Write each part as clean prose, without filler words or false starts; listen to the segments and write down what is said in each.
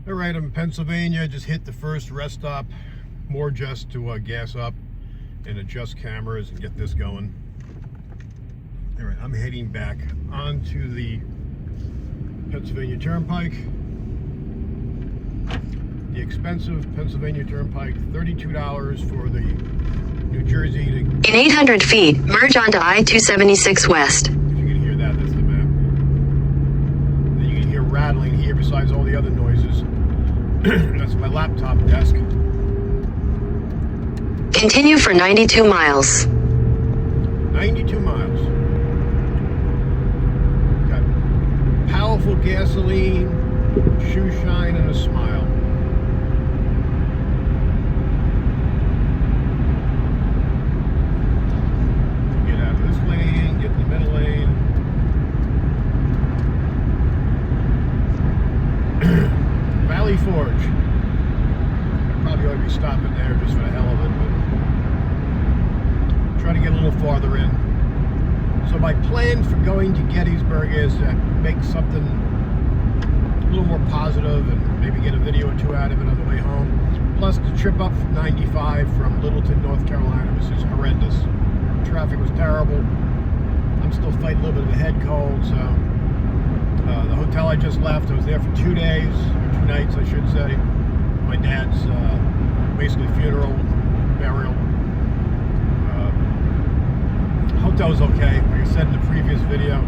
All right, I'm in Pennsylvania. Just hit the first rest stop, more just to gas up and adjust cameras and get this going. All right, I'm heading back onto the Pennsylvania Turnpike. The expensive Pennsylvania Turnpike, $32 for the New Jersey to... In 800 feet, merge onto I-276 West. If you can hear that, that's the map. Then you can hear rattling here besides all the other noises. That's my laptop desk. Continue for 92 miles. 92 miles. Got powerful gasoline, shoe shine, and a smile. Get out of this lane, get in the middle lane. Valley Forge. I probably ought to be stopping there just for the hell of it, but try to get a little farther in. So my plan for going to Gettysburg is to make something a little more positive and maybe get a video or two out of it on the way home. Plus the trip up from 95 from Littleton, North Carolina was just horrendous. Traffic was terrible. I'm still fighting a little bit of a head cold, so the hotel I just left, I was there for 2 days, or 2 nights I should say. My dad's basically funeral, burial. Hotel was okay. Like I said in the previous video,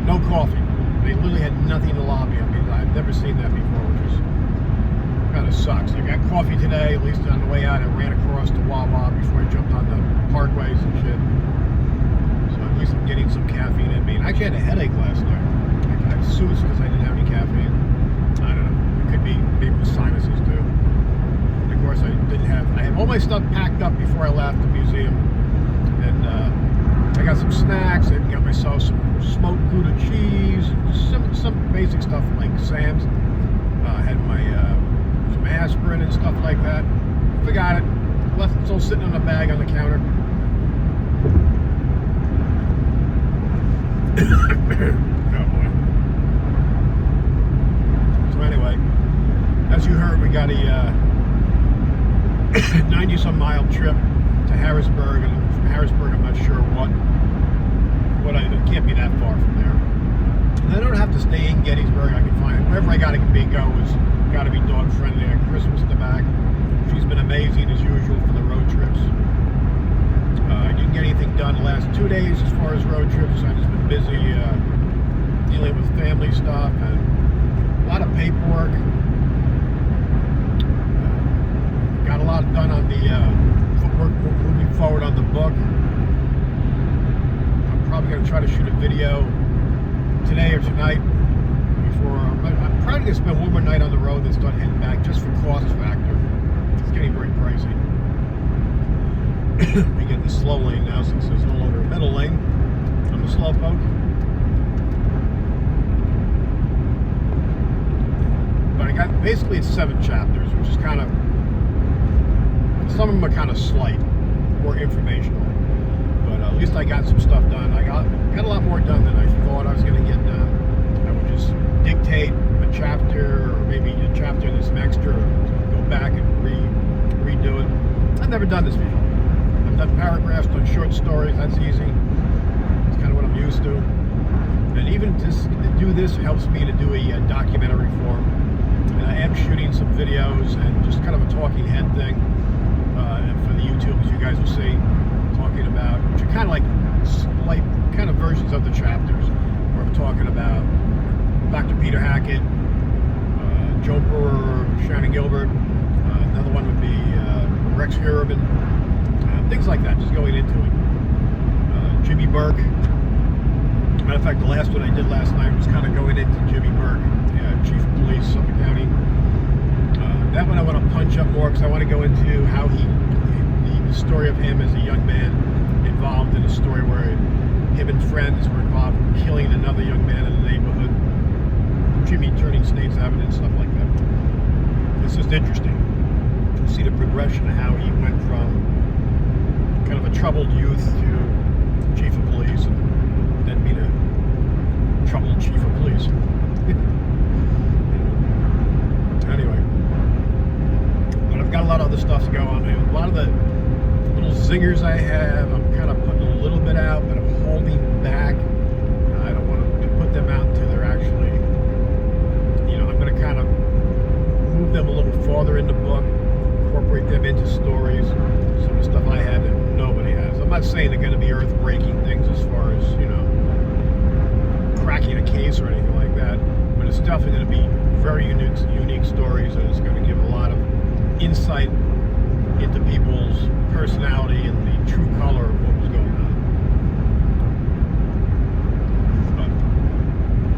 no coffee. They literally had nothing in the lobby. I mean, I've never seen that before, which is kind of sucks. I got coffee today, at least on the way out. I ran across to Wawa before I jumped on the parkways and shit. So at least I'm getting some caffeine in me. And I actually had a headache last night. I assume it's because I didn't have any caffeine. I don't know. It could be maybe with sinuses too. And of course, I had all my stuff packed up before I left the museum. And I got some snacks. I got myself some smoked Gouda cheese, some basic stuff like Sam's. I had my some aspirin and stuff like that. Forgot it. Left it all sitting in a bag on the counter. Oh boy. So anyway, as you heard, we got a 90-some mile trip to Harrisburg, and from Harrisburg, I'm not sure what it can't be that far from there. And I don't have to stay in Gettysburg. I can find it wherever I gotta go is gotta be dog friendly. I got Christmas in the back. She's been amazing as usual for the road trips. I didn't get anything done the last 2 days as far as road trips. I've just been busy dealing with family stuff and a lot of paperwork. Got a lot done on the moving forward on the book. I'm probably going to try to shoot a video today or tonight before I'm probably going to spend one more night on the road and start heading back just for cost factor. It's getting very pricey. We get in the slow lane now since there's no longer a middle lane on the slowpoke. But I got basically it's 7 chapters, which is kind of, some of them are kind of slight, more informational. But at least I got some stuff done. I got a lot more done than I thought I was going to get done. I would just dictate a chapter, or maybe a chapter and some extra, or go back and redo it. I've never done this before. I've done paragraphs, done short stories. That's easy. It's kind of what I'm used to. And even just to do this helps me to do a documentary form. And I am shooting some videos and just kind of a talking head thing. For the YouTube, as you guys will see, talking about, which are kind of like kind of versions of the chapters, where I'm talking about Dr. Peter Hackett, Joe Brewer, Shannon Gilbert, another one would be Rex Hurban, things like that, just going into it. Jimmy Burke. Matter of fact, the last one I did last night was kind of going into Jimmy Burke, Chief of Police, Suffolk County. That one I want to punch up more because I want to go into how the story of him as a young man involved in a story where him and friends were involved in killing another young man in the neighborhood. Jimmy turning state's evidence, stuff like that. It's just interesting to see the progression of how he went from kind of a troubled youth to chief of police and then being a troubled chief of police. Anyway. the stuff's going. A lot of the little zingers I have, I'm kind of putting a little bit out, but I'm holding back. I don't want to put them out until they're actually, I'm going to kind of move them a little farther in the book, incorporate them into stories, some of the stuff I have that nobody has. I'm not saying they're going to be earth-breaking things as far as, cracking a case or anything like that, but it's definitely going to be very unique stories, and it's going to give a lot of insight into people's personality and the true color of what was going on.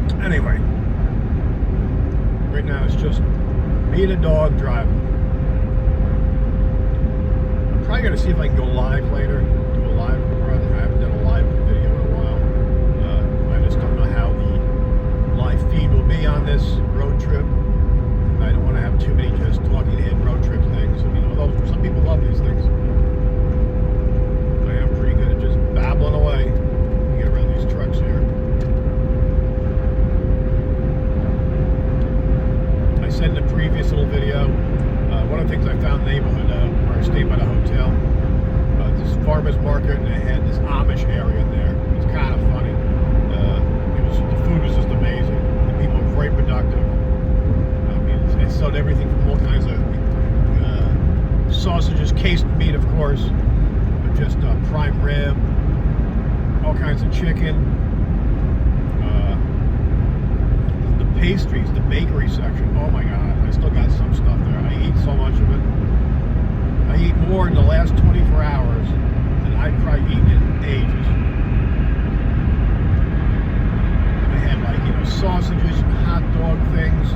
But anyway, right now it's just me and a dog driving. I'm probably going to see if I can go live later, do a live run. I haven't done a live video in a while. I just don't know how the live feed will be on this road trip. I don't want to have too many just talking head road trip things. Although some people love these things. I am pretty good at just babbling away. Get around these trucks here. I said in the previous little video, one of the things I found in the neighborhood where I stayed by the hotel, this farmer's market, and they had this Amish area in there. It's kind of funny. The food was just amazing. The people were very productive. They sold everything from all kinds of sausages, cased meat, of course, but just prime rib, all kinds of chicken, the pastries, the bakery section. Oh my God, I still got some stuff there. I eat so much of it. I eat more in the last 24 hours than I've probably eaten in ages. They had sausages, hot dog things,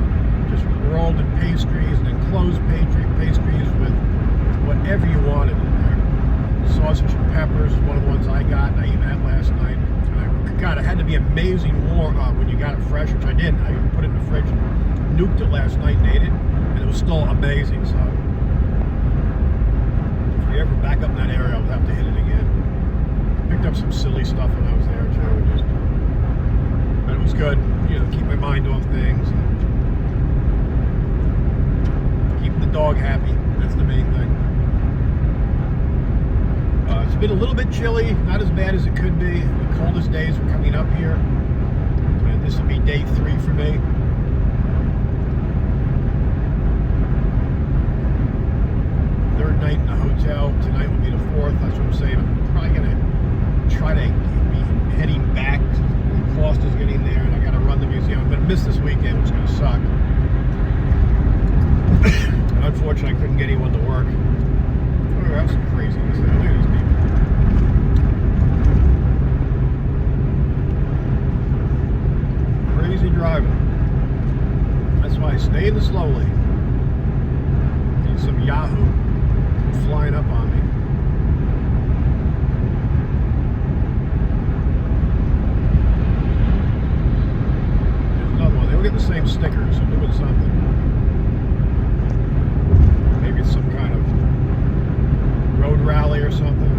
just rolled in pastries, and then closed pastries with whatever you wanted in there. Sausage and peppers is one of the ones I got, and I ate that last night. And God, it had to be amazing warm when you got it fresh, which I did. I put it in the fridge, nuked it last night and ate it, and it was still amazing. So if you're ever back up in that area, I'll have to hit it again. Picked up some silly stuff when I was there too. But it was good, keep my mind off things. Keep the dog happy. That's the main thing. It's been a little bit chilly, not as bad as it could be. The coldest days are coming up here, and this will be day 3 for me. Third night in the hotel. Tonight will be the 4th. That's what I'm saying. I'm probably gonna try to be heading back. The cost is getting there, and I got to run the museum. I'm gonna miss this weekend, which is gonna suck. Unfortunately, I couldn't get anyone to work. Oh, that's some craziness there. Look at these people. Crazy driving. That's why I stay in the slow lane. Need some Yahoo flying up on me. There's another one. They all get the same stickers. I'm doing something. Maybe it's some kind of road rally or something.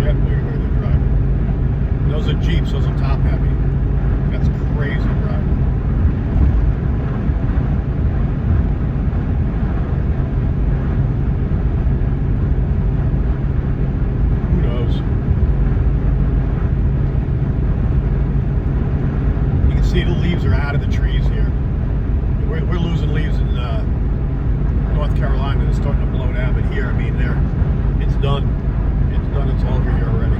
Yep, look at where they're driving. Those are Jeeps, those are top heavy. That's crazy driving. Who knows? You can see the leaves are out of the trees here. We're losing leaves in North Carolina. It's starting to blow down, but here, it's done. It's done. It's over here already.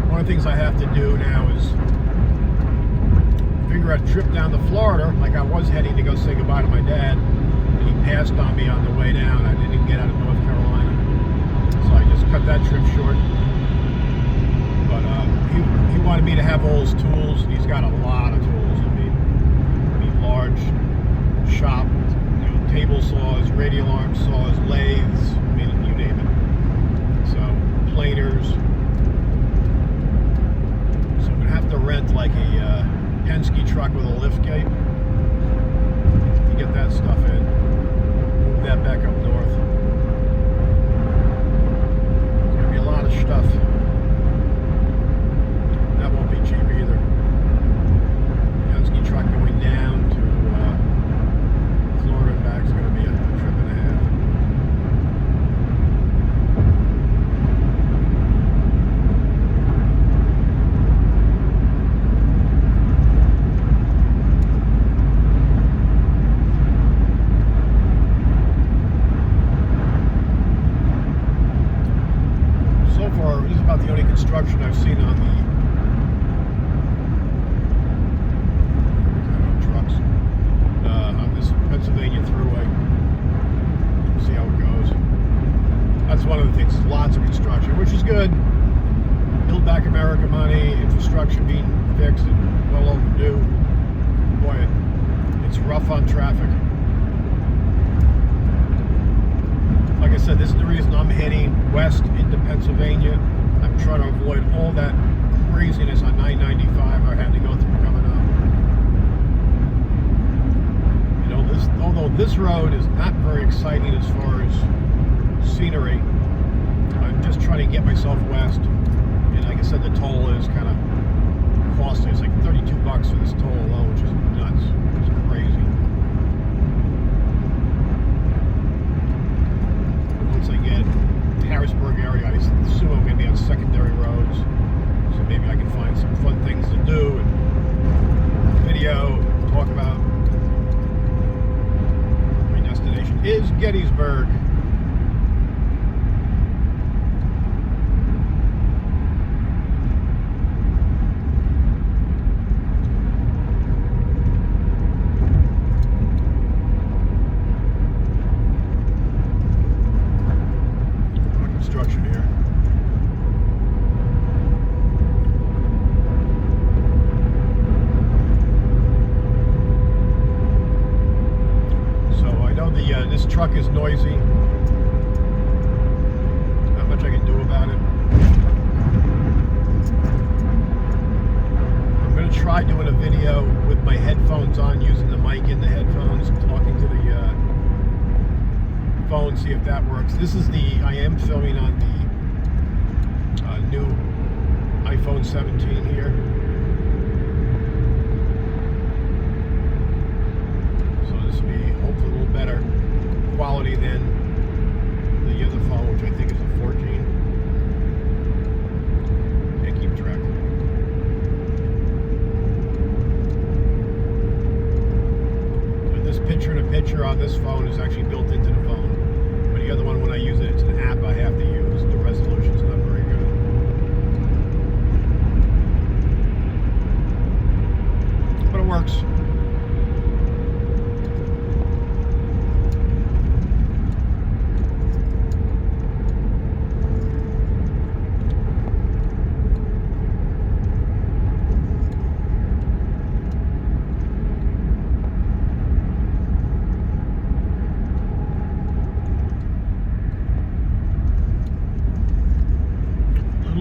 One of the things I have to do now is figure out a trip down to Florida, like I was heading to go say goodbye to my dad, and he passed on me on the way down. I didn't even get out of North Carolina, so I just cut that trip short. But he wanted me to have all his tools. He's got a lot of tools. Large shop, table saws, radial arm saws, lathes, you name it. So planers. So I'm gonna have to rent like a Penske truck with a lift gate to get that stuff in. Move that back up north. There's gonna be a lot of stuff. construction I've seen on the trucks on this Pennsylvania thruway. We'll see how it goes. That's one of the things, lots of construction, which is good. Build Back America money, infrastructure being fixed and well overdue. Boy, it's rough on traffic. Like I said, this is the reason I'm heading west into Pennsylvania. I'm trying to avoid all that craziness on 995 I had to go through coming up. You know, although this road is not very exciting as far as scenery, I'm just trying to get myself west. And like I said, the toll is kind of costly. It's like $32 for this toll alone, which is nuts. It's crazy. Once I get Harrisburg area, I assume I'm going to be on secondary roads. So maybe I can find some fun things to do and video, talk about. My destination is Gettysburg. Construction here. So I know this truck is noisy. Not much I can do about it. I'm going to try doing a video with my headphones on, using the mic in the headphones, talking to the phone, see if that works. This is I am filming on the new iPhone 17 here. So this will be hopefully a little better quality than the other phone, which I think is a 14. Can't keep track. But this picture-in-a-picture on this phone is actually built into the phone. But the other one, when I use it, it's an app I have to use. The resolution's not very good. But it works.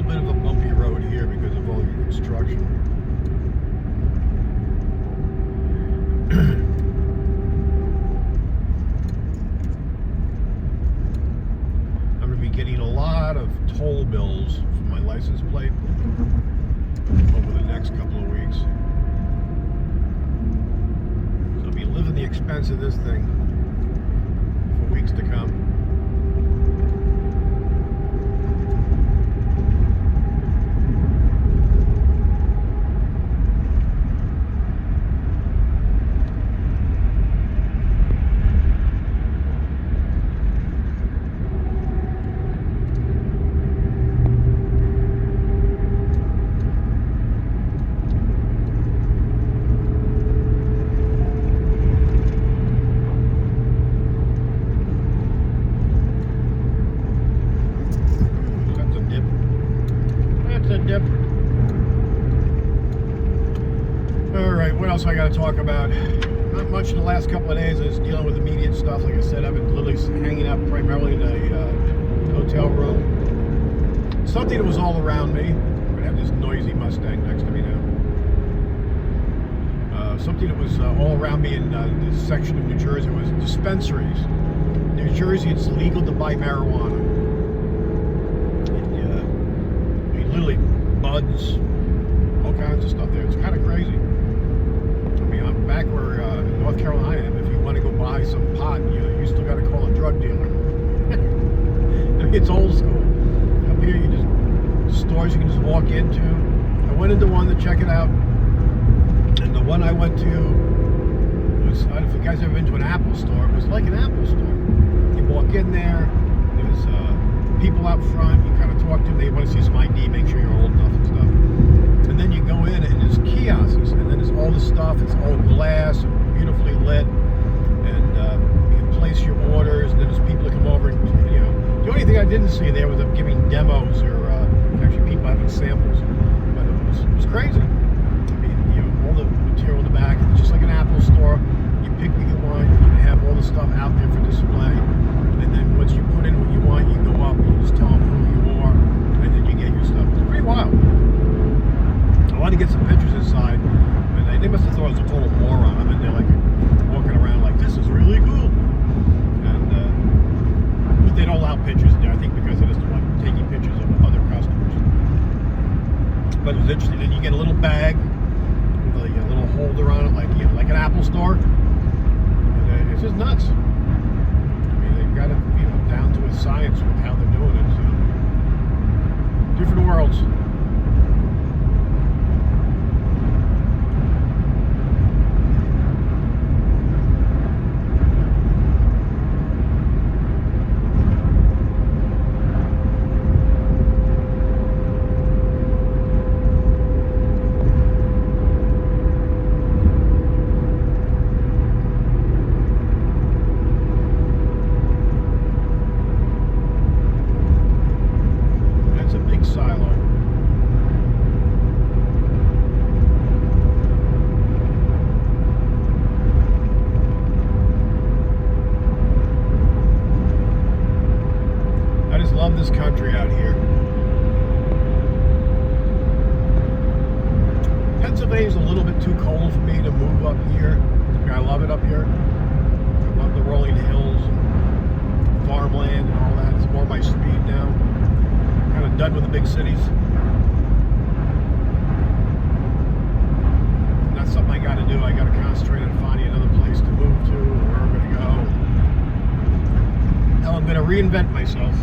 Bit of a bumpy road here because of all the construction. I'm going to be getting a lot of toll bills from my license plate over the next couple of weeks. So I'll be living the expense of this thing for weeks to come. Yep. Alright, what else I got to talk about? Not much in the last couple of days. I was dealing with immediate stuff. Like I said, I've been literally hanging out primarily in a hotel room. Something that was all around me. I'm going to have this noisy Mustang next to me now. Something that was all around me in this section of New Jersey was dispensaries. New Jersey, it's legal to buy marijuana. Literally buds, all kinds of stuff there. It's kind of crazy. I mean, I'm back where in North Carolina, if you want to go buy some pot, you still got to call a drug dealer. I mean, it's old school. Up here, you just stores you can just walk into. I went into one to check it out, and the one I went to was, I don't know if you guys ever been to an Apple store. It was like an Apple store. You walk in there, there's people out front. You kind of talk to them. They want to see some ID, make sure you're old enough and stuff. And then you go in and there's kiosks, and then there's all this stuff. It's all glass, beautifully lit, and you can place your orders. And then there's people that come over and, you know. The only thing I didn't see there was them giving demos or actually people having samples, but it was crazy. I mean, you know, all the material in the back. It's just like an Apple store. You pick what you want. You have all the stuff out there for display, and then once you put in what you want, you go up and you just tell them who you are, and then you get your stuff. It's pretty wild. I wanted to get some pictures inside, and they must have thought I was a total moron. I mean, they're like walking around like, this is really cool. And but they don't allow pictures in there, I think, because they just don't want taking pictures of other customers. But it was interesting. Then you get a little bag with a little holder on it, like, you know, like an Apple store. And it's just nuts. I mean, they've got it, you know, down to a science with how they're doing it. So different worlds. Love this country out here. Pennsylvania's a little bit too cold for me to move up here. I love it up here. I love the rolling hills and farmland and all that. It's more my speed now. Kind of done with the big cities. That's something I got to do. I got to concentrate on finding another place to move to, or where I'm going to go. Hell, I'm going to reinvent myself.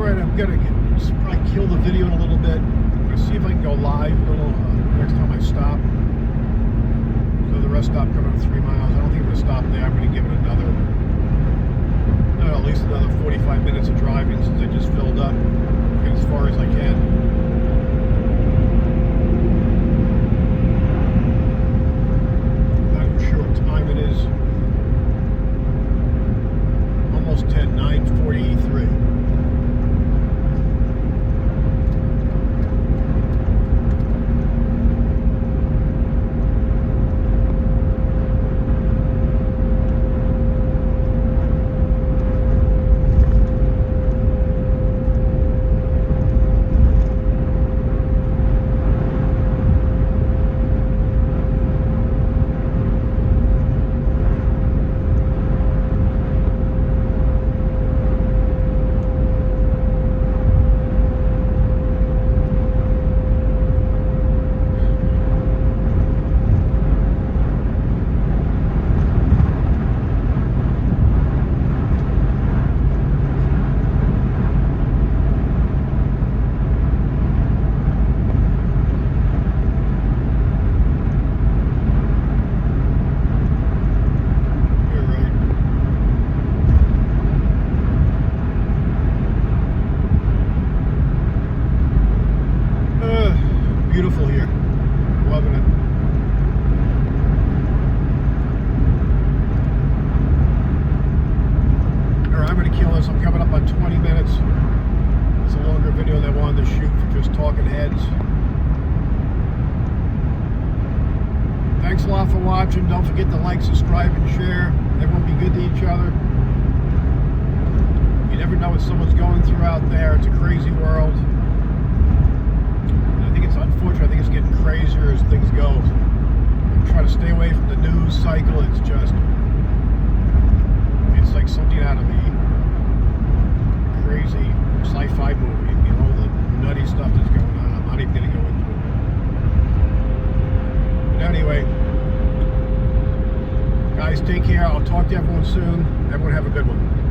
I'm gonna probably kill the video in a little bit. I'm gonna see if I can go live a little next time I stop. So the rest stop coming up 3 miles. I don't think I'm gonna stop there. I'm gonna give it another, at least another 45 minutes of driving since I just filled up. Get as far as I can. Not even sure what time it is. Almost 10, 9:43. Beautiful here. Loving it. Alright, I'm going to kill this. I'm coming up on 20 minutes. It's a longer video than I wanted to shoot for just talking heads. Thanks a lot for watching. Don't forget to like, subscribe, and share. Everyone be good to each other. You never know what someone's going through out there. It's a crazy world. It's unfortunate. I think it's getting crazier as things go. I'm trying to stay away from the news cycle. It's like something out of a crazy sci-fi movie. You know, the nutty stuff that's going on. I'm not even going to go into it. guys. Take care. I'll talk to everyone soon. Everyone have a good one.